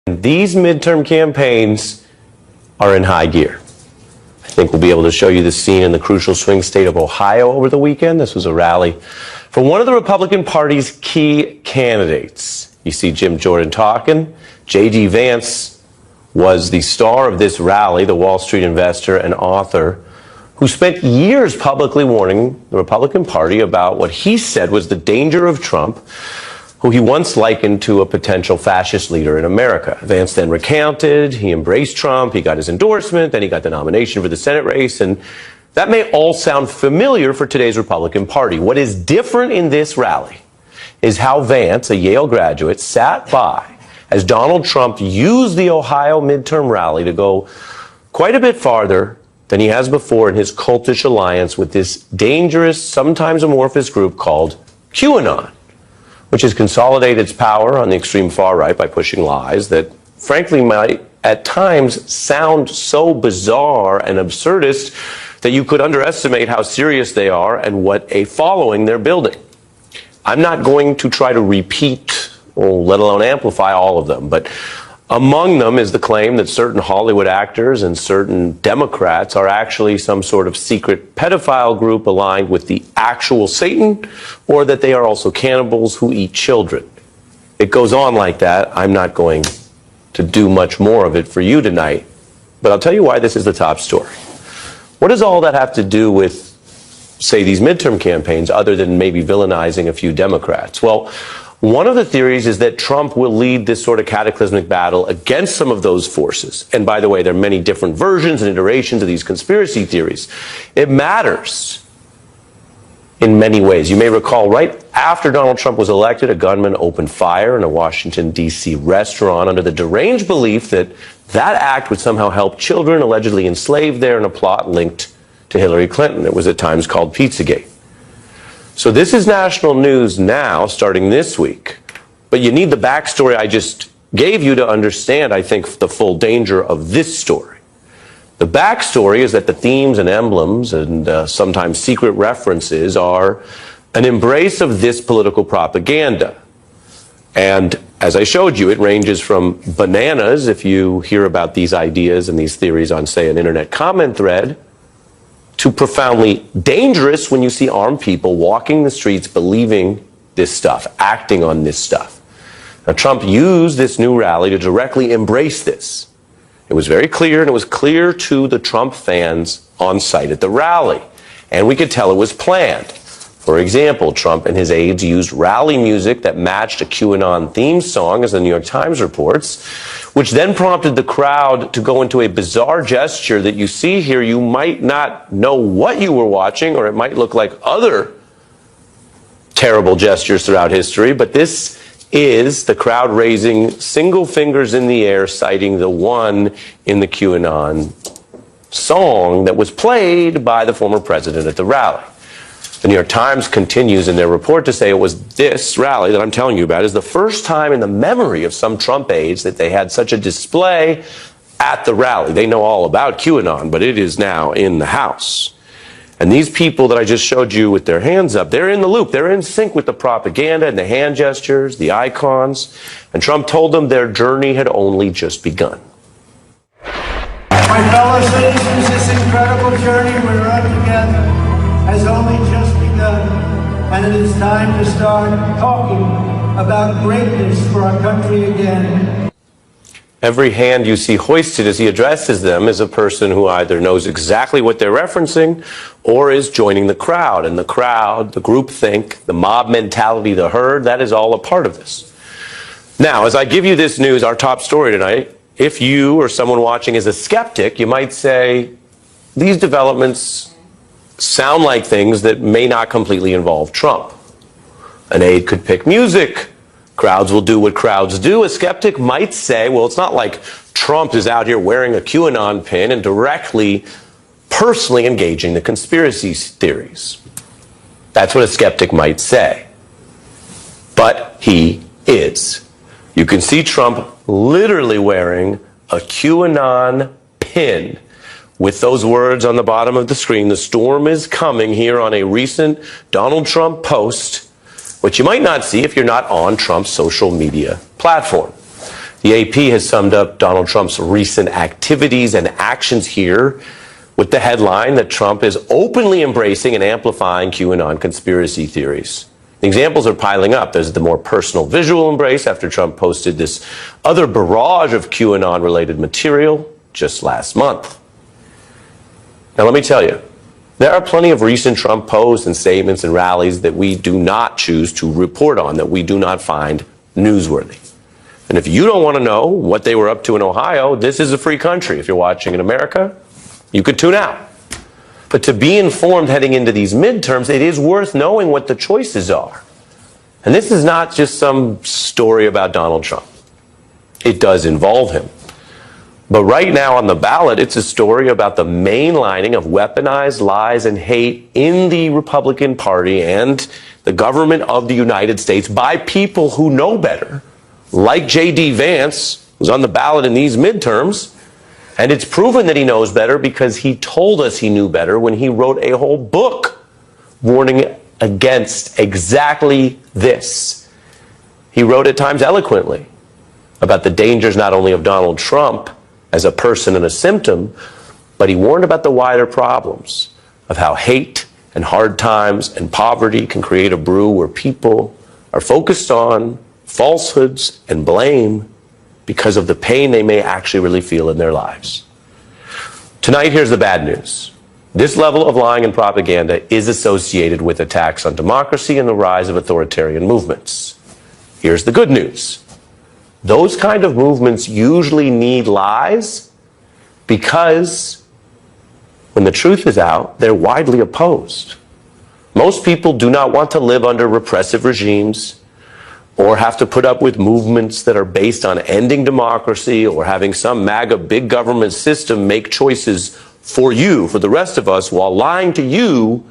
These midterm campaigns are in high gear. I think we'll be able to show you the scene in the crucial swing state of Ohio over the weekend. This was a rally for one of the Republican Party's key candidates. You see Jim Jordan talking. J.D. Vance was the star of this rally, the Wall Street investor and author who spent years publicly warning the Republican Party about what he said was the danger of Trump, who he once likened to a potential fascist leader in America. Vance then recounted, he embraced Trump, he got his endorsement, then he got the nomination for the Senate race, and that may all sound familiar for today's Republican Party. What is different in this rally is how Vance, a Yale graduate, sat by as Donald Trump used the Ohio midterm rally to go quite a bit farther than he has before in his cultish alliance with this dangerous, sometimes amorphous group called QAnon, which has consolidated its power on the extreme far right by pushing lies that, frankly, might at times sound so bizarre and absurdist that you could underestimate how serious they are and what a following they're building. I'm not going to try to repeat or let alone amplify all of them, but among them is the claim that certain Hollywood actors and certain Democrats are actually some sort of secret pedophile group aligned with the actual Satan, or that they are also cannibals who eat children. It goes on like that. I'm not going to do much more of it for you tonight, but I'll tell you why this is the top story. What does all that have to do with, say, these midterm campaigns, other than maybe villainizing a few Democrats? Well, one of the theories is that Trump will lead this sort of cataclysmic battle against some of those forces. And by the way, there are many different versions and iterations of these conspiracy theories. It matters in many ways. You may recall right after Donald Trump was elected, a gunman opened fire in a Washington, D.C. restaurant under the deranged belief that that act would somehow help children allegedly enslaved there in a plot linked to Hillary Clinton. It was at times called Pizzagate. So this is national news now, starting this week. But you need the backstory I just gave you to understand, I think, the full danger of this story. The backstory is that the themes and emblems and sometimes secret references are an embrace of this political propaganda. And as I showed you, it ranges from bananas, if you hear about these ideas and these theories on, say, an internet comment thread, to profoundly dangerous when you see armed people walking the streets believing this stuff, acting on this stuff. Now, Trump used this new rally to directly embrace this. It was very clear, and it was clear to the Trump fans on site at the rally. And we could tell it was planned. For example, Trump and his aides used rally music that matched a QAnon theme song, as the New York Times reports, which then prompted the crowd to go into a bizarre gesture that you see here. You might not know what you were watching, or it might look like other terrible gestures throughout history, but this is the crowd raising single fingers in the air, citing the one in the QAnon song that was played by the former president at the rally. The New York Times continues in their report to say it was this rally that I'm telling you about is the first time in the memory of some Trump aides that they had such a display at the rally. They know all about QAnon, but it is now in the house. And these people that I just showed you with their hands up, they're in the loop. They're in sync with the propaganda and the hand gestures, the icons. And Trump told them their journey had only just begun. My fellow citizens, this incredible journey we're on together has only just begun, and it is time to start talking about greatness for our country again. Every hand you see hoisted as he addresses them is a person who either knows exactly what they're referencing or is joining the crowd. And the crowd, the groupthink, the mob mentality, the herd, that is all a part of this. Now, as I give you this news, our top story tonight, if you or someone watching is a skeptic, you might say, these developments sound like things that may not completely involve Trump. An aide could pick music. Crowds will do what crowds do. A skeptic might say, well, it's not like Trump is out here wearing a QAnon pin and directly, personally engaging the conspiracy theories. That's what a skeptic might say. But he is. You can see Trump literally wearing a QAnon pin with those words on the bottom of the screen. The storm is coming here on a recent Donald Trump post, which you might not see if you're not on Trump's social media platform. The AP has summed up Donald Trump's recent activities and actions here with the headline that Trump is openly embracing and amplifying QAnon conspiracy theories. The examples are piling up. There's the more personal visual embrace after Trump posted this other barrage of QAnon-related material just last month. Now, let me tell you, there are plenty of recent Trump posts and statements and rallies that we do not choose to report on, that we do not find newsworthy. And if you don't want to know what they were up to in Ohio, this is a free country. If you're watching in America, you could tune out. But to be informed heading into these midterms, it is worth knowing what the choices are. And this is not just some story about Donald Trump. It does involve him. But right now on the ballot, it's a story about the mainlining of weaponized lies and hate in the Republican Party and the government of the United States by people who know better, like J.D. Vance, who's on the ballot in these midterms. And it's proven that he knows better because he told us he knew better when he wrote a whole book warning against exactly this. He wrote at times eloquently about the dangers not only of Donald Trump as a person and a symptom, but he warned about the wider problems of how hate and hard times and poverty can create a brew where people are focused on falsehoods and blame because of the pain they may actually really feel in their lives. Tonight, here's the bad news. This level of lying and propaganda is associated with attacks on democracy and the rise of authoritarian movements. Here's the good news. Those kind of movements usually need lies because when the truth is out, they're widely opposed. Most people do not want to live under repressive regimes or have to put up with movements that are based on ending democracy or having some MAGA big government system make choices for you, for the rest of us, while lying to you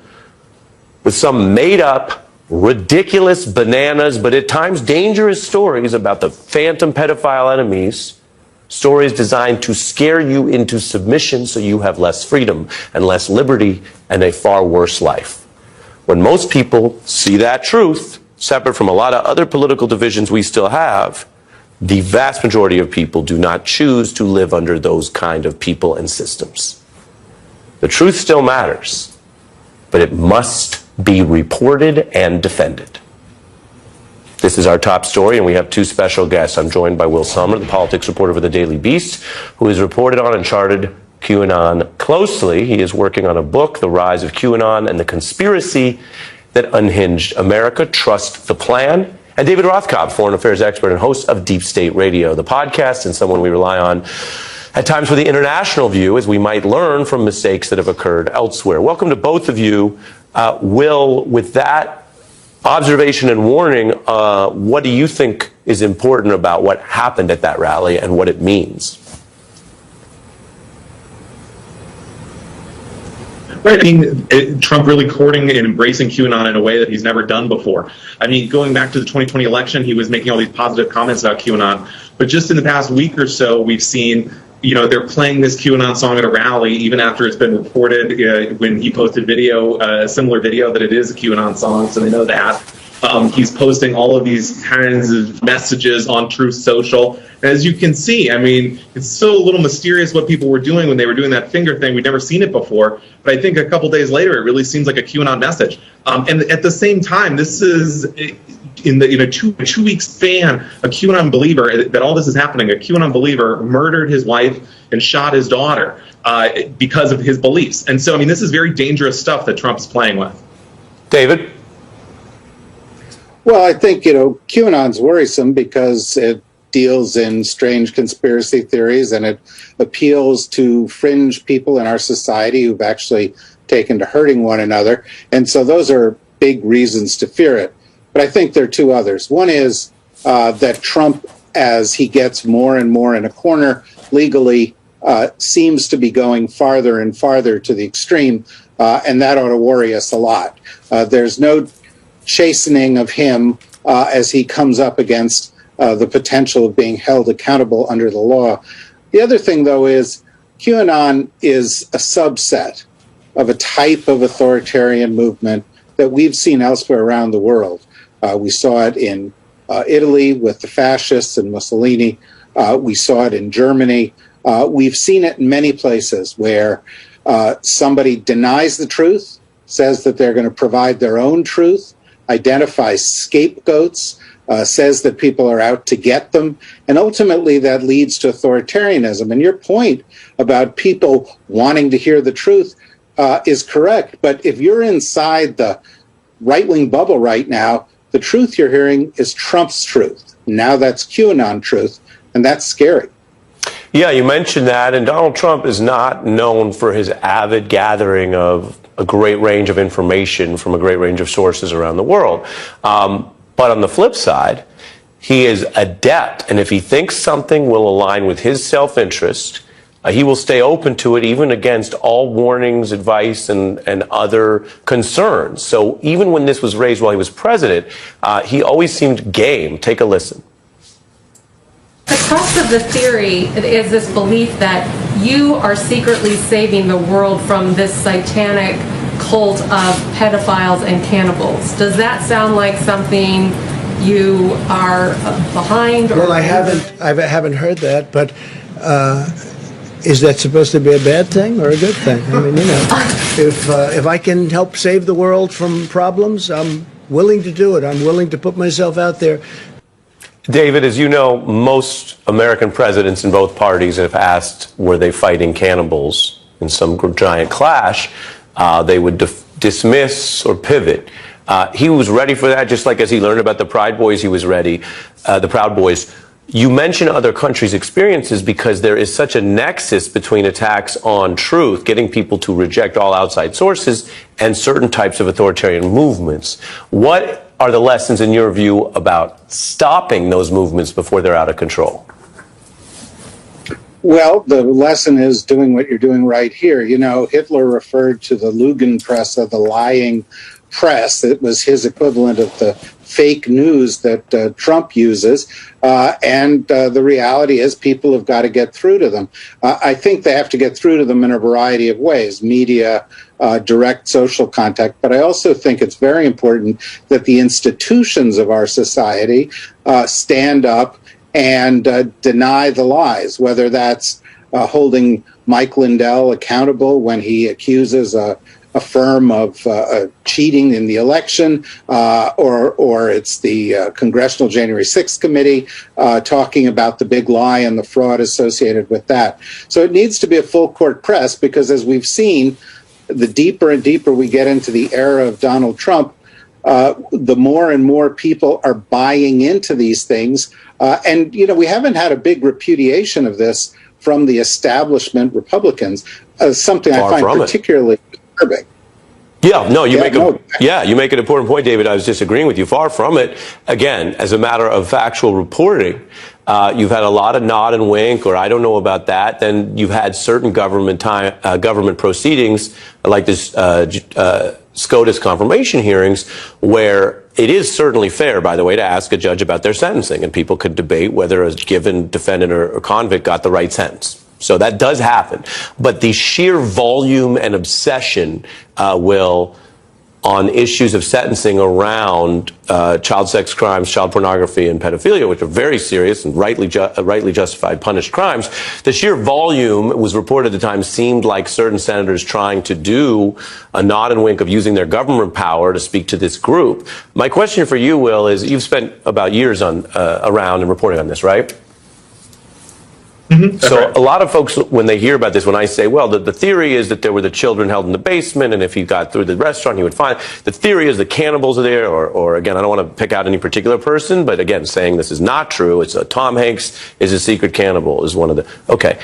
with some made-up, ridiculous, bananas, but at times dangerous stories about the phantom pedophile enemies, stories designed to scare you into submission so you have less freedom and less liberty and a far worse life. When most people see that truth, separate from a lot of other political divisions we still have, the vast majority of people do not choose to live under those kind of people and systems. The truth still matters, but it must be reported and defended. This is our top story, and we have two special guests. I'm joined by Will Sumner, the politics reporter for the Daily Beast, who has reported on and charted QAnon closely. He is working on a book, The Rise of QAnon and the Conspiracy that Unhinged America. Trust the Plan. And David Rothkopf, foreign affairs expert and host of Deep State Radio, the podcast, and someone we rely on at times for the international view, as we might learn from mistakes that have occurred elsewhere. Welcome to both of you. Will, with that observation and warning, what do you think is important about what happened at that rally and what it means? Right. I mean, Trump really courting and embracing QAnon in a way that he's never done before. I mean, going back to the 2020 election, he was making all these positive comments about QAnon. But just in the past week or so, we've seen, they're playing this QAnon song at a rally, even after it's been reported when he posted a similar video, that it is a QAnon song, so they know that. He's posting all of these kinds of messages on Truth Social. As you can see, I mean, it's still a little mysterious what people were doing when they were doing that finger thing. We'd never seen it before. But I think a couple days later, it really seems like a QAnon message. And at the same time, this is, in a two-week span, a QAnon believer, that all this is happening, a QAnon believer murdered his wife and shot his daughter because of his beliefs. And so, I mean, this is very dangerous stuff that Trump's playing with. David? Well, I think, QAnon's worrisome because it deals in strange conspiracy theories and it appeals to fringe people in our society who've actually taken to hurting one another. And so those are big reasons to fear it. But I think there are two others. One is that Trump, as he gets more and more in a corner legally, seems to be going farther and farther to the extreme, and that ought to worry us a lot. There's no chastening of him as he comes up against the potential of being held accountable under the law. The other thing, though, is QAnon is a subset of a type of authoritarian movement that we've seen elsewhere around the world. We saw it in Italy with the fascists and Mussolini. We saw it in Germany. We've seen it in many places where somebody denies the truth, says that they're going to provide their own truth, identifies scapegoats, says that people are out to get them, and ultimately that leads to authoritarianism. And your point about people wanting to hear the truth is correct. But if you're inside the right-wing bubble right now, the truth you're hearing is Trump's truth. Now that's QAnon truth, and that's scary. Yeah, you mentioned that, and Donald Trump is not known for his avid gathering of a great range of information from a great range of sources around the world. But on the flip side, he is adept, and if he thinks something will align with his self-interest, he will stay open to it even against all warnings, advice, and other concerns. So even when this was raised while he was president, he always seemed game. Take a listen. The crux of the theory is this belief that you are secretly saving the world from this satanic cult of pedophiles and cannibals. Does that sound like something you are behind? Well, I haven't heard that, but is that supposed to be a bad thing or a good thing? I mean, if I can help save the world from problems, I'm willing to do it. I'm willing to put myself out there. David, as you know, most American presidents in both parties, if asked were they fighting cannibals in some giant clash, they would dismiss or pivot. He was ready for that, just like as he learned about the Pride Boys, he was ready, the Proud Boys. You mention other countries' experiences because there is such a nexus between attacks on truth, getting people to reject all outside sources, and certain types of authoritarian movements. What are the lessons, in your view, about stopping those movements before they're out of control? Well, the lesson is doing what you're doing right here. You know, Hitler referred to the Lügenpresse, the lying press. It was his equivalent of the fake news that Trump uses. And the reality is people have got to get through to them. I think they have to get through to them in a variety of ways, media, direct social contact. But I also think it's very important that the institutions of our society stand up and deny the lies, whether that's holding Mike Lindell accountable when he accuses a firm of cheating in the election, or it's the Congressional January 6th Committee talking about the big lie and the fraud associated with that. So it needs to be a full court press because, as we've seen, the deeper and deeper we get into the era of Donald Trump, the more and more people are buying into these things. And, you know, we haven't had a big repudiation of this from the establishment Republicans, something I find particularly disturbing. Yeah, no, you make an important point, David. I was disagreeing with you. Far from it. Again, as a matter of factual reporting, you've had a lot of nod and wink, or I don't know about that. Then you've had certain government proceedings, like this SCOTUS confirmation hearings, where it is certainly fair, by the way, to ask a judge about their sentencing, and people could debate whether a given defendant or convict got the right sentence. So that does happen. But the sheer volume and obsession will, on issues of sentencing around child sex crimes, child pornography, and pedophilia, which are very serious and rightly justified, punished crimes, the sheer volume, was reported at the time, seemed like certain senators trying to do a nod and wink of using their government power to speak to this group. My question for you, Will, is you've spent about years around and reporting on this, right? Mm-hmm. So right. A lot of folks, when they hear about this, when I say, well, the theory is that there were the children held in the basement, and if he got through the restaurant, he would find. The theory is the cannibals are there, or again, I don't want to pick out any particular person, but again, saying this is not true. It's Tom Hanks is a secret cannibal, is one of the. Okay.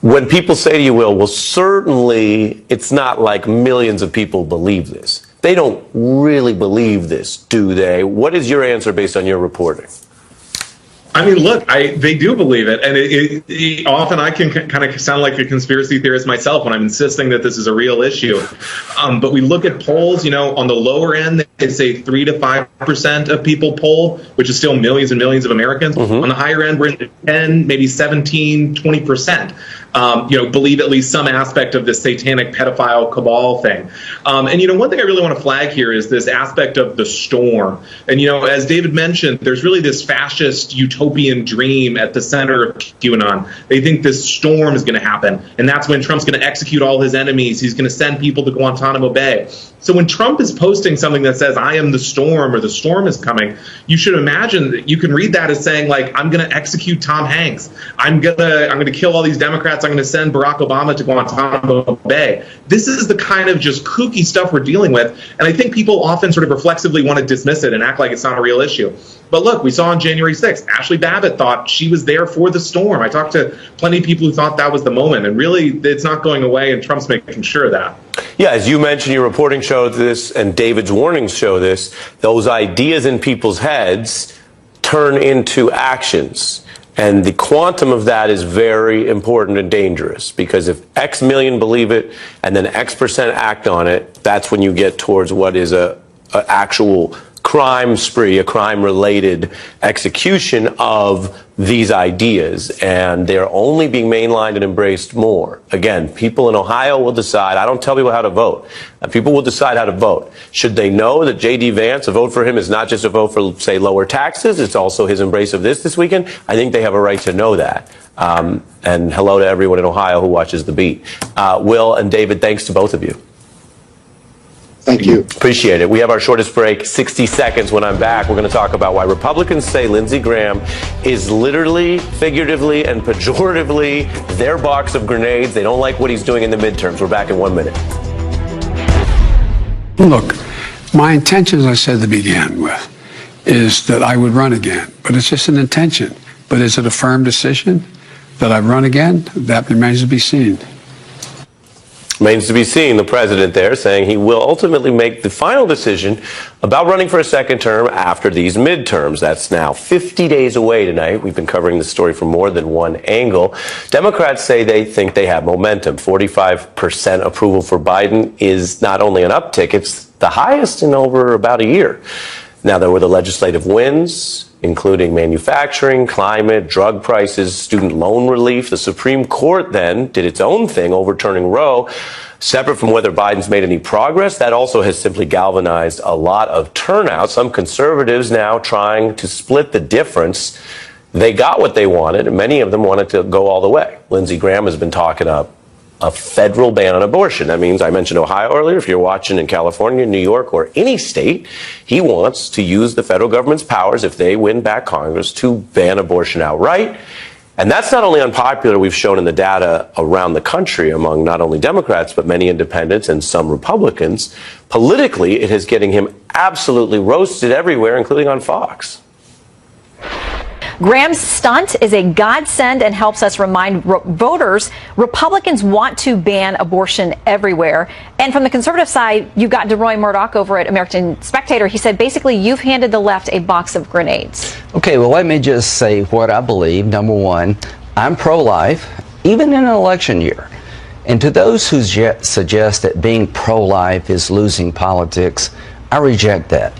When people say to you, well, certainly it's not like millions of people believe this. They don't really believe this, do they? What is your answer based on your reporting? I mean, look, they do believe it. And often I can kind of sound like a conspiracy theorist myself when I'm insisting that this is a real issue. But we look at polls, you know, on the lower end, they say 3 to 5% of people poll, which is still millions and millions of Americans. Mm-hmm. On the higher end, we're in 10, maybe 17, 20%. Believe at least some aspect of this satanic pedophile cabal thing. And, you know, one thing I really want to flag here is this aspect of the storm. And, you know, as David mentioned, there's really this fascist utopia utopian dream at the center of QAnon. They think this storm is going to happen, and that's when Trump's going to execute all his enemies. He's going to send people to Guantanamo Bay. So when Trump is posting something that says, I am the storm, or the storm is coming, you should imagine that you can read that as saying, like, I'm going to execute Tom Hanks. I'm going to kill all these Democrats. I'm going to send Barack Obama to Guantanamo Bay. This is the kind of just kooky stuff we're dealing with. And I think people often sort of reflexively want to dismiss it and act like it's not a real issue. But look, we saw on January 6th, Ashley Babbitt thought she was there for the storm. I talked to plenty of people who thought that was the moment. And really, it's not going away, and Trump's making sure of that. Yeah, as you mentioned, your reporting showed this, and David's warnings show this. Those ideas in people's heads turn into actions. And the quantum of that is very important and dangerous, because if X million believe it and then X percent act on it, that's when you get towards what is a actual crime spree, a crime-related execution of these ideas, and they're only being mainlined and embraced more. Again, people in Ohio will decide. I don't tell people how to vote. People will decide how to vote. Should they know that J.D. Vance, a vote for him is not just a vote for, say, lower taxes, it's also his embrace of this weekend? I think they have a right to know that. And hello to everyone in Ohio who watches The Beat. Will and David, thanks to both of you. Thank you. Appreciate it. We have our shortest break, 60 seconds. When I'm back, we're going to talk about why Republicans say Lindsey Graham is literally, figuratively, and pejoratively their box of grenades. They don't like what he's doing in the midterms. We're back in 1 minute. Look, my intention, as I said to begin with, is that I would run again. But it's just an intention. But is it a firm decision that I run again? That remains to be seen. Remains to be seen. The president there saying he will ultimately make the final decision about running for a second term after these midterms. That's now 50 days away tonight. We've been covering the story from more than one angle. Democrats say they think they have momentum. 45% approval for Biden is not only an uptick, it's the highest in over about a year. Now, there were the legislative wins, including manufacturing, climate, drug prices, student loan relief. The Supreme Court then did its own thing, overturning Roe. Separate from whether Biden's made any progress, that also has simply galvanized a lot of turnout. Some conservatives now trying to split the difference. They got what they wanted, and many of them wanted to go all the way. Lindsey Graham has been talking up a federal ban on abortion. That means, I mentioned Ohio earlier, if you're watching in California, New York, or any state, he wants to use the federal government's powers, if they win back Congress, to ban abortion outright. And that's not only unpopular, we've shown in the data around the country among not only Democrats, but many independents and some Republicans. Politically, it is getting him absolutely roasted everywhere, including on Fox. Graham's stunt is a godsend and helps us remind voters Republicans want to ban abortion everywhere. And from the conservative side, you've got Roy Murdoch over at American Spectator. He said, basically, you've handed the left a box of grenades. Okay, well, let me just say what I believe. Number one, I'm pro-life, even in an election year. And to those who suggest that being pro-life is losing politics, I reject that.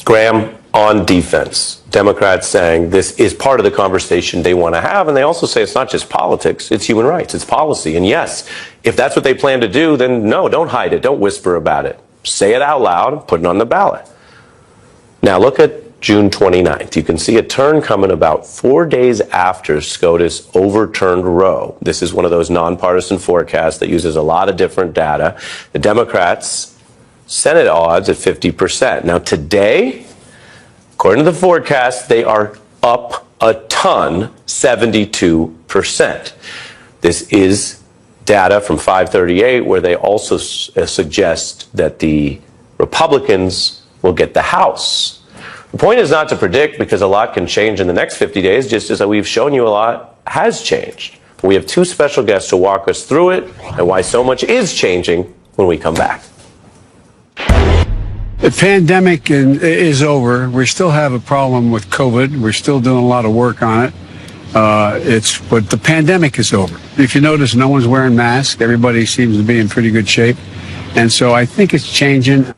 Graham on defense. Democrats saying this is part of the conversation they want to have, and they also say it's not just politics, it's human rights, it's policy. And yes, if that's what they plan to do, then no, don't hide it, don't whisper about it. Say it out loud, put it on the ballot. Now look at June 29th. You can see a turn coming about 4 days after SCOTUS overturned Roe. This is one of those nonpartisan forecasts that uses a lot of different data. The Democrats' Senate odds at 50%. Now today, according to the forecast, they are up a ton, 72%. This is data from 538, where they also suggest that the Republicans will get the House. The point is not to predict, because a lot can change in the next 50 days, just as we've shown you a lot has changed. We have two special guests to walk us through it and why so much is changing when we come back. The pandemic is over. We still have a problem with COVID. We're still doing a lot of work on it. But the pandemic is over. If you notice, no one's wearing masks. Everybody seems to be in pretty good shape. And so I think it's changing.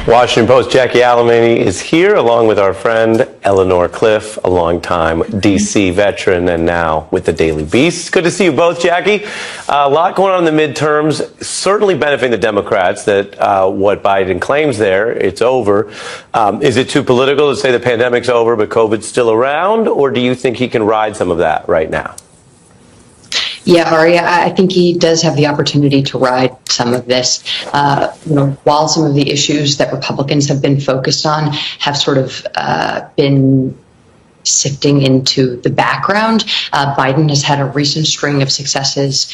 Washington Post Jackie Alamany is here along with our friend Eleanor Cliff, a longtime D.C. veteran and now with the Daily Beast. Good to see you both, Jackie. A lot going on in the midterms, certainly benefiting the Democrats that what Biden claims there, it's over. Is it too political to say the pandemic's over but COVID's still around, or do you think he can ride some of that right now? Yeah, Ari, I think he does have the opportunity to ride some of this. While some of the issues that Republicans have been focused on have sort of been sifting into the background, Biden has had a recent string of successes,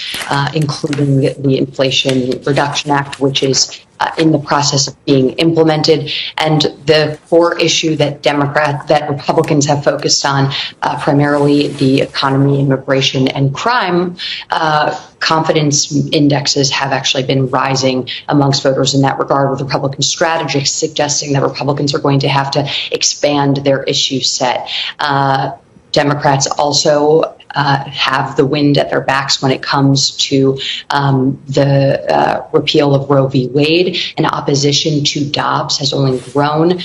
including the Inflation Reduction Act, which is in the process of being implemented. And the core issue that Republicans have focused on, primarily the economy, immigration, and crime, confidence indexes have actually been rising amongst voters in that regard, with Republican strategists suggesting that Republicans are going to have to expand their issue set. Democrats also have the wind at their backs when it comes to the repeal of Roe v. Wade, and opposition to Dobbs has only grown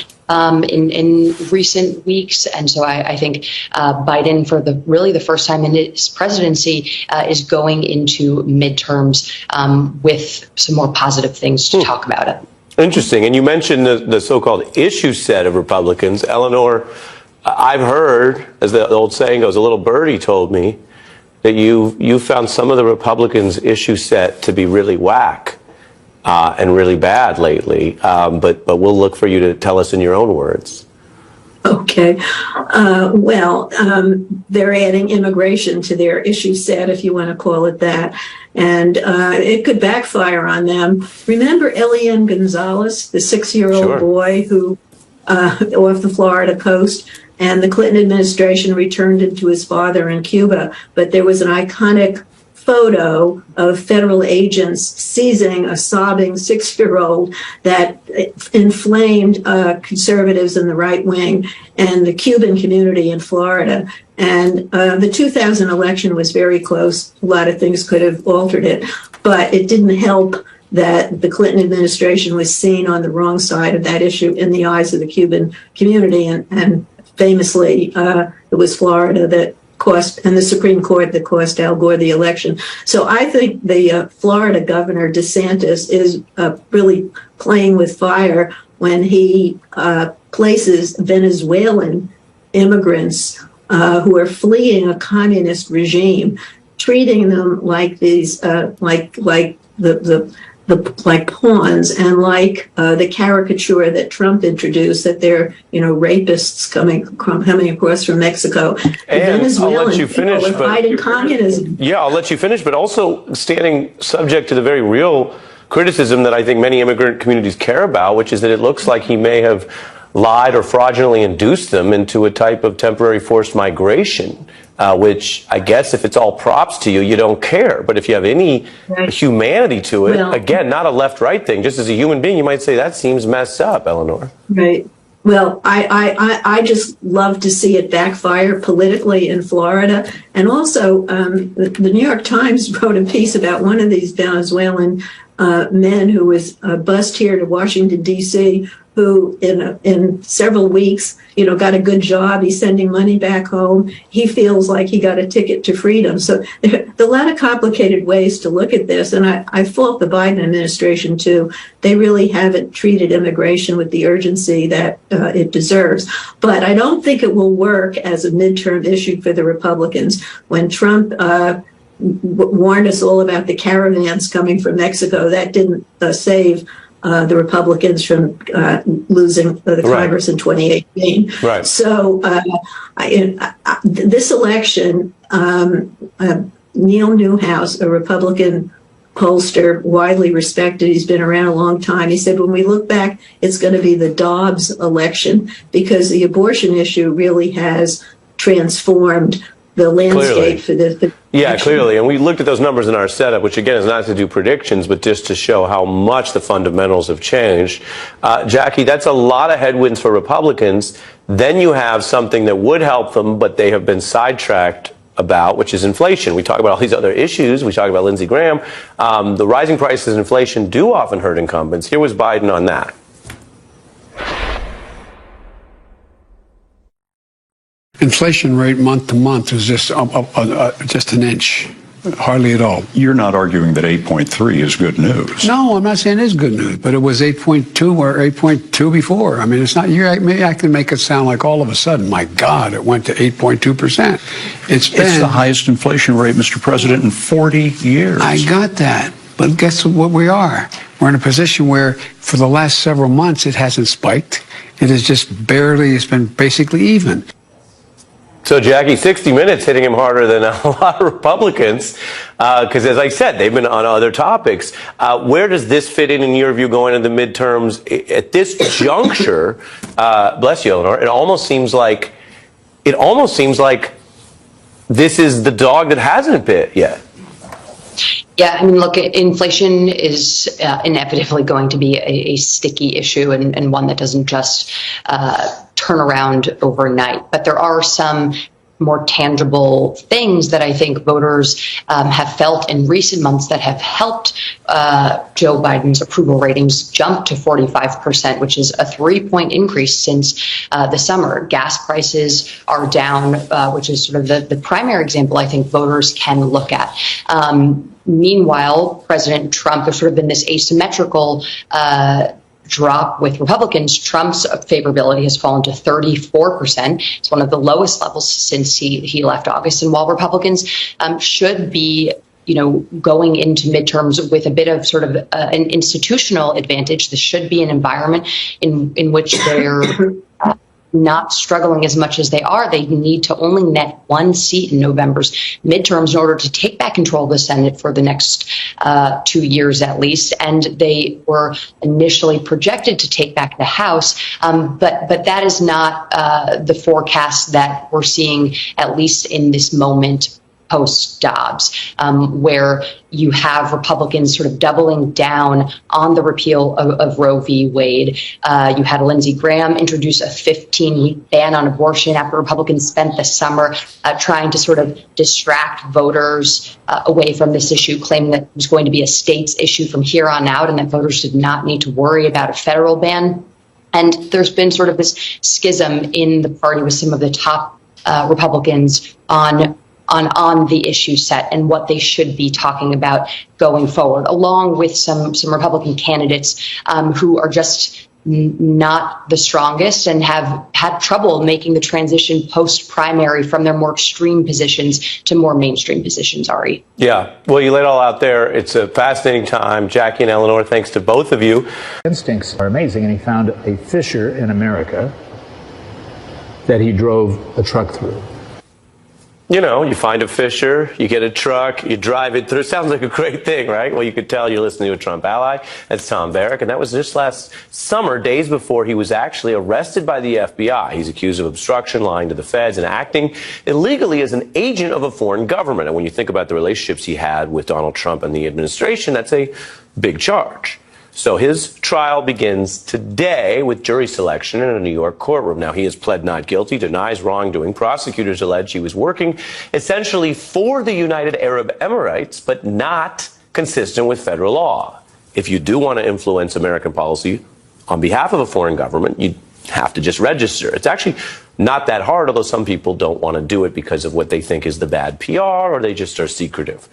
in recent weeks. And so I think Biden, for the first time in his presidency, is going into midterms with some more positive things to talk about it. Interesting. And you mentioned the so-called issue set of Republicans. Eleanor, I've heard, as the old saying goes, a little birdie told me that you found some of the Republicans' issue set to be really whack and really bad lately. But we'll look for you to tell us in your own words. Okay. They're adding immigration to their issue set, if you want to call it that. And it could backfire on them. Remember Elian Gonzalez, the 6-year-old boy who off the Florida coast? And the Clinton administration returned him to his father in Cuba. But there was an iconic photo of federal agents seizing a sobbing 6-year-old that inflamed conservatives in the right wing and the Cuban community in Florida. And the 2000 election was very close. A lot of things could have altered it, but it didn't help that the Clinton administration was seen on the wrong side of that issue in the eyes of the Cuban community. And famously, it was Florida that cost, and the Supreme Court that cost Al Gore the election. So I think the Florida governor, DeSantis, is really playing with fire when he places Venezuelan immigrants who are fleeing a communist regime, treating them like these, like pawns, and like the caricature that Trump introduced, that they're rapists coming across from Mexico. And I'll let you finish, but fighting communism. Yeah, I'll let you finish, but also standing subject to the very real criticism that I think many immigrant communities care about, which is that it looks like he may have lied or fraudulently induced them into a type of temporary forced migration, which I guess if it's all props to you, you don't care. But if you have any humanity to it, again, not a left-right thing, just as a human being, you might say that seems messed up, Eleanor. Right. Well, I just love to see it backfire politically in Florida. And also, the New York Times wrote a piece about one of these Venezuelan men who was bused here to Washington, D.C., who in several weeks, got a good job. He's sending money back home. He feels like he got a ticket to freedom. So there are a lot of complicated ways to look at this. And I fault the Biden administration, too. They really haven't treated immigration with the urgency that it deserves. But I don't think it will work as a midterm issue for the Republicans. When Trump warned us all about the caravans coming from Mexico, that didn't save the Republicans from losing the Congress in 2018. Right. So this election, Neil Newhouse, a Republican pollster, widely respected, he's been around a long time, he said, when we look back, it's going to be the Dobbs election, because the abortion issue really has transformed the landscape for the yeah, clearly. And we looked at those numbers in our setup, which again is not to do predictions, but just to show how much the fundamentals have changed. Jackie, that's a lot of headwinds for Republicans. Then you have something that would help them, but they have been sidetracked about, which is inflation. We talk about all these other issues. We talk about Lindsey Graham. The rising prices and inflation do often hurt incumbents. Here was Biden on that. inflation rate month to month was just an inch. Hardly at all. You're not arguing that 8.3 is good news. No, I'm not saying it's good news, but it was 8.2 or 8.2 before. I mean, it's not. I can make it sound like all of a sudden, my God, it went to 8.2%. It's the highest inflation rate, Mr. President, in 40 years. I got that, but guess what we are? We're in a position where, for the last several months, it hasn't spiked. It has just barely. It's been basically even. So, Jackie, 60 Minutes hitting him harder than a lot of Republicans, because, as I said, they've been on other topics. Where does this fit in your view, going into the midterms? At this juncture, bless you, Eleanor, it almost seems like this is the dog that hasn't bit yet. Yeah, I mean, look, inflation is inevitably going to be a sticky issue and one that doesn't just turn around overnight. But there are some more tangible things that I think voters have felt in recent months that have helped Joe Biden's approval ratings jump to 45%, which is a 3-point increase since the summer. Gas prices are down, which is sort of the primary example I think voters can look at. Meanwhile, President Trump, there's sort of been this asymmetrical drop with Republicans. Trump's favorability has fallen to 34%. It's one of the lowest levels since he left August. And while Republicans should be, going into midterms with a bit of sort of an institutional advantage, this should be an environment in which they're not struggling as much as they are. They need to only net one seat in November's midterms in order to take back control of the Senate for the next 2 years at least. And they were initially projected to take back the House, but that is not the forecast that we're seeing, at least in this moment post-Dobbs, where you have Republicans sort of doubling down on the repeal of Roe v. Wade. You had Lindsey Graham introduce a 15-week ban on abortion after Republicans spent the summer trying to sort of distract voters away from this issue, claiming that it was going to be a state's issue from here on out and that voters did not need to worry about a federal ban. And there's been sort of this schism in the party with some of the top Republicans on the issue set and what they should be talking about going forward, along with some Republican candidates who are just not the strongest and have had trouble making the transition post-primary from their more extreme positions to more mainstream positions, Ari. Yeah, well, you laid it all out there. It's a fascinating time. Jackie and Eleanor, thanks to both of you. Instincts are amazing, and he found a fissure in America that he drove a truck through. You find a fissure, you get a truck, you drive it through. Sounds like a great thing, right? Well, you could tell you're listening to a Trump ally. That's Tom Barrack, and that was just last summer, days before he was actually arrested by the FBI. He's accused of obstruction, lying to the feds, and acting illegally as an agent of a foreign government. And when you think about the relationships he had with Donald Trump and the administration, that's a big charge. So his trial begins today with jury selection in a New York courtroom. Now, he has pled not guilty, denies wrongdoing. Prosecutors allege he was working essentially for the United Arab Emirates, but not consistent with federal law. If you do want to influence American policy on behalf of a foreign government, you have to just register. It's actually not that hard, although some people don't want to do it because of what they think is the bad PR, or they just are secretive.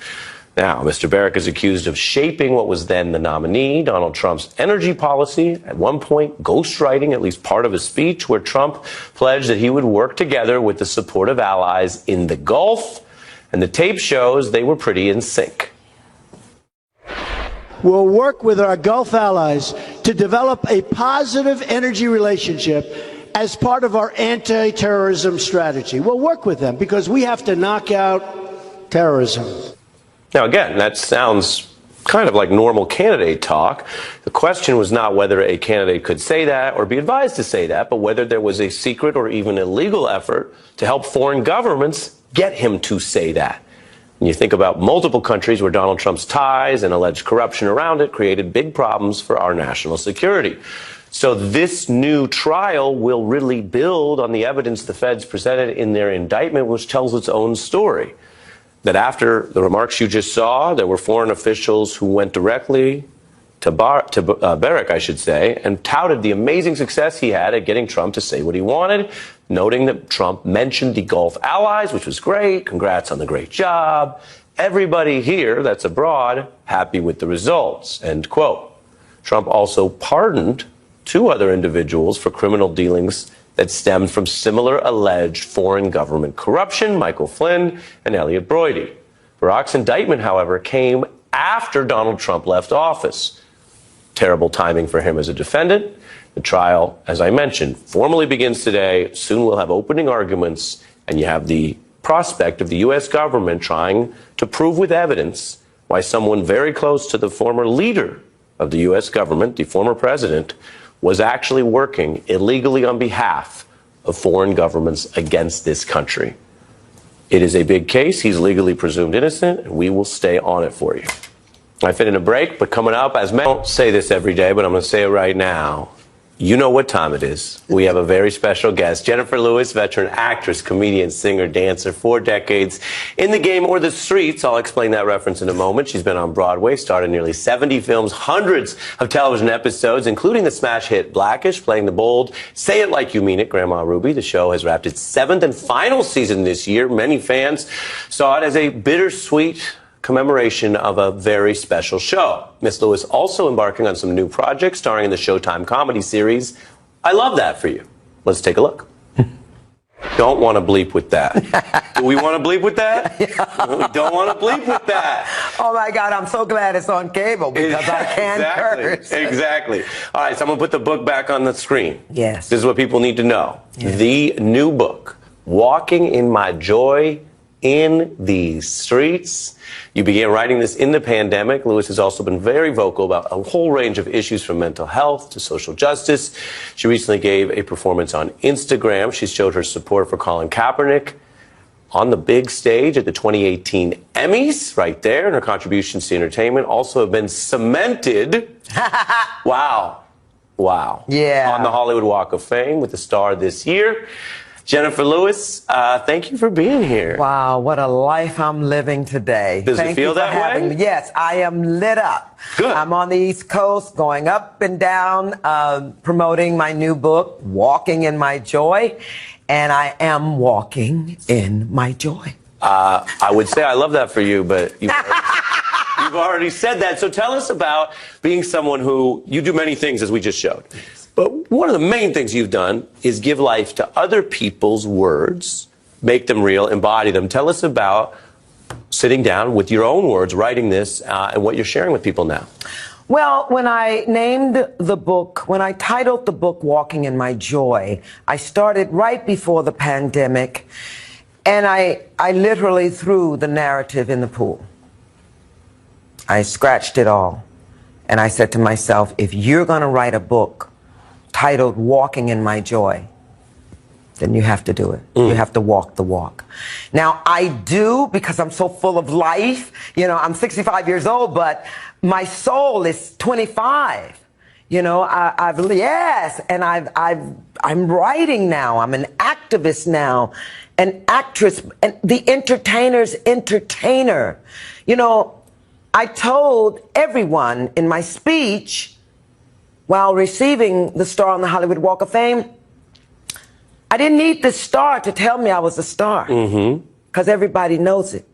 Now, Mr. Barrack is accused of shaping what was then the nominee, Donald Trump's energy policy, at one point ghostwriting at least part of his speech where Trump pledged that he would work together with the support of allies in the Gulf, and the tape shows they were pretty in sync. We'll work with our Gulf allies to develop a positive energy relationship as part of our anti-terrorism strategy. We'll work with them because we have to knock out terrorism. Now, again, that sounds kind of like normal candidate talk. The question was not whether a candidate could say that or be advised to say that, but whether there was a secret or even illegal effort to help foreign governments get him to say that. When you think about multiple countries where Donald Trump's ties and alleged corruption around it created big problems for our national security. So this new trial will really build on the evidence the feds presented in their indictment, which tells its own story. That after the remarks you just saw, there were foreign officials who went directly to Barrack, I should say, and touted the amazing success he had at getting Trump to say what he wanted. noting that Trump mentioned the Gulf allies, which was great. Congrats on the great job. Everybody here that's abroad happy with the results, end quote. Trump also pardoned 2 other individuals for criminal dealings that stemmed from similar alleged foreign government corruption, Michael Flynn and Elliot Broidy. Barack's indictment, however, came after Donald Trump left office. Terrible timing for him as a defendant. The trial, as I mentioned, formally begins today. Soon we'll have opening arguments, and you have the prospect of the U.S. government trying to prove with evidence why someone very close to the former leader of the U.S. government, the former president, was actually working illegally on behalf of foreign governments against this country. It is a big case. He's legally presumed innocent, and we will stay on it for you. I fit in a break, but coming up, as men don't say this every day, but I'm going to say it right now. You know what time it is. We have a very special guest, Jennifer Lewis, veteran actress, comedian, singer, dancer, 4 decades in the game or the streets. I'll explain that reference in a moment. She's been on Broadway, starred in nearly 70 films, hundreds of television episodes, including the smash hit Blackish, playing the bold Say It Like You Mean It, Grandma Ruby. The show has wrapped its 7th and final season this year. Many fans saw it as a bittersweet commemoration of a very special show. Miss Lewis also embarking on some new projects, starring in the Showtime comedy series I Love That For You. Let's take a look. Don't want to bleep with that. Do we want to bleep with that? Yeah. We don't want to bleep with that. Oh my God, I'm so glad it's on cable because I can't curse. Exactly. All right, so I'm going to put the book back on the screen. Yes. This is what people need to know. Yes. The new book, Walking in My Joy in the Streets. You began writing this in the pandemic. Lewis has also been very vocal about a whole range of issues from mental health to social justice. She recently gave a performance on Instagram. She showed her support for Colin Kaepernick on the big stage at the 2018 Emmys, right there. And her contributions to entertainment also have been cemented. Wow. Yeah. On the Hollywood Walk of Fame with the star this year. Jennifer Lewis, thank you for being here. Wow, what a life I'm living today. Does it feel that way? Yes, I am lit up. Good. I'm on the East Coast, going up and down, promoting my new book, Walking in My Joy, and I am walking in my joy. I would say I love that for you, but you've already said that. So tell us about being someone who, you do many things as we just showed. But one of the main things you've done is give life to other people's words, make them real, embody them. Tell us about sitting down with your own words, writing this, and what you're sharing with people now. Well, when I named the book, when I titled the book Walking in My Joy, I started right before the pandemic, and I literally threw the narrative in the pool. I scratched it all, and I said to myself, if you're going to write a book titled Walking in My Joy, then you have to do it. You have to walk the walk. Now, I do, because I'm so full of life. You know, I'm 65 years old, but my soul is 25. You know, I'm writing now. I'm an activist now, an actress, and the entertainer's entertainer. You know, I told everyone in my speech while receiving the star on the Hollywood Walk of Fame, I didn't need the star to tell me I was a star, because everybody knows it.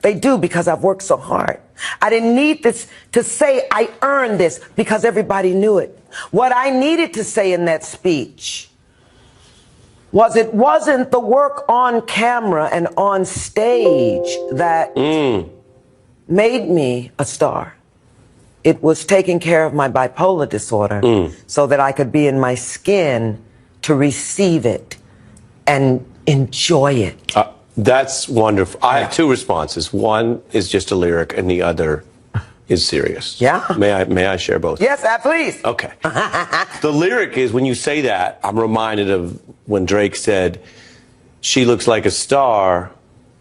They do, because I've worked so hard. I didn't need this to say I earned this, because everybody knew it. What I needed to say in that speech was it wasn't the work on camera and on stage that made me a star. It was taking care of my bipolar disorder so that I could be in my skin to receive it and enjoy it. That's wonderful. I have 2 responses. One is just a lyric, and the other is serious. Yeah. May I share both? Yes, please. Okay. The lyric is, when you say that, I'm reminded of when Drake said, she looks like a star,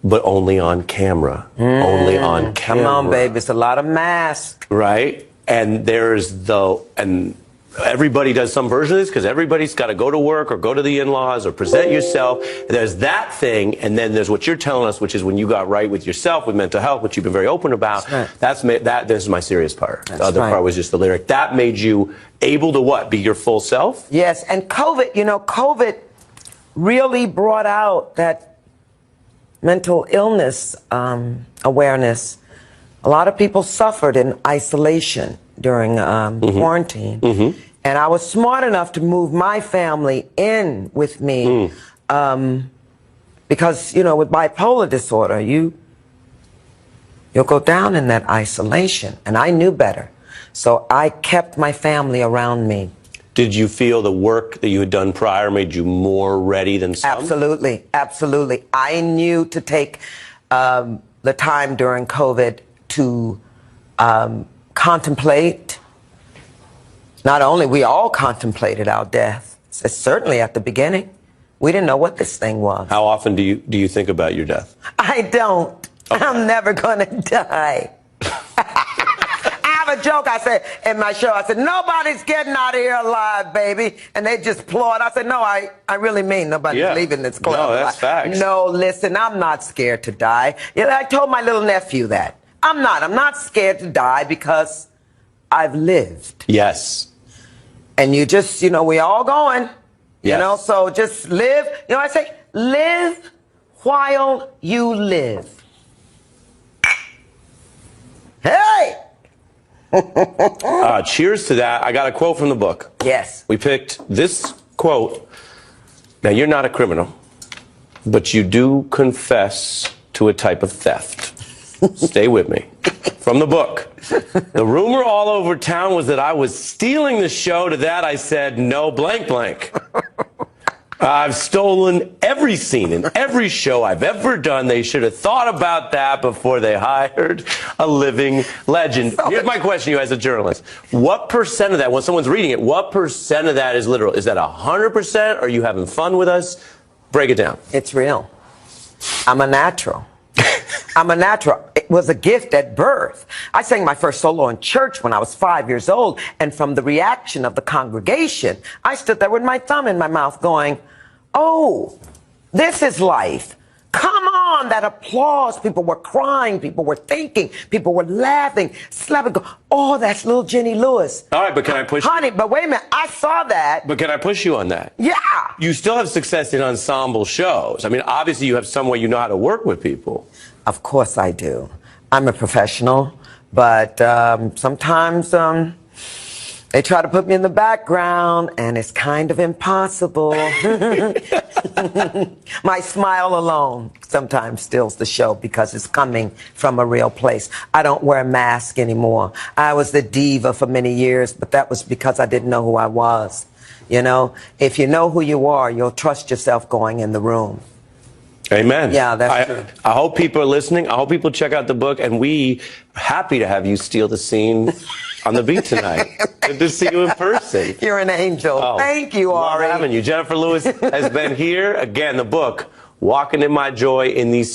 but only on camera. Only on camera. Come on, baby. It's a lot of masks. Right? And and everybody does some version of this, because everybody's got to go to work or go to the in-laws or present yourself. There's that thing, and then there's what you're telling us, which is when you got right with yourself, with mental health, which you've been very open about. That's right. This is my serious part. The other part was just the lyric. That made you able to what? Be your full self? Yes, and COVID, you know, COVID really brought out that mental illness awareness. A lot of people suffered in isolation during quarantine. And I was smart enough to move my family in with me because, you know, with bipolar disorder, you'll go down in that isolation. And I knew better. So I kept my family around me. Did you feel the work that you had done prior made you more ready than some? Absolutely, absolutely. I knew to take the time during COVID to contemplate. Not only we all contemplated our death, certainly at the beginning. We didn't know what this thing was. How often do you think about your death? I don't. Okay. I'm never gonna die. I have a joke I said in my show. I said, nobody's getting out of here alive, baby. And they just applaud. I said, no, I really mean nobody's leaving this club. No, that's facts. No, listen, I'm not scared to die. You know, I told my little nephew that. I'm not scared to die because I've lived. Yes. And you just, you know, we all going. Yes. You know, so just live. You know, I say, live while you live. Hey! Cheers to that. I got a quote from the book. Yes. We picked this quote. Now, you're not a criminal, but you do confess to a type of theft. Stay with me. From the book. The rumor all over town was that I was stealing the show. To that, I said, no, blank, blank. I've stolen every scene in every show I've ever done. They should have thought about that before they hired a living legend. Here's my question to you as a journalist. What percent of that, when someone's reading it, what percent of that is literal? Is that 100%? Are you having fun with us? Break it down. It's real. I'm a natural. I'm a natural. It was a gift at birth. I sang my first solo in church when I was 5 years old, and from the reaction of the congregation, I stood there with my thumb in my mouth going, oh, this is life. Come on, that applause. People were crying, people were thinking, people were laughing, slapping. Oh, that's little Jenny Lewis. All right, but can I push you? Honey, but wait a minute, I saw that. But can I push you on that? Yeah. You still have success in ensemble shows. I mean, obviously you have some way you know how to work with people. Of course I do. I'm a professional, but sometimes they try to put me in the background, and it's kind of impossible. My smile alone sometimes steals the show because it's coming from a real place. I don't wear a mask anymore. I was the diva for many years, but that was because I didn't know who I was. You know, if you know who you are, you'll trust yourself going in the room. Amen. Yeah, that's true. I hope people are listening. I hope people check out the book, and we are happy to have you steal the scene on the beat tonight. Good to see you in person. You're an angel. Oh, thank you, Ari. Love having you. Jennifer Lewis has been here. Again, the book, Walking in My Joy in These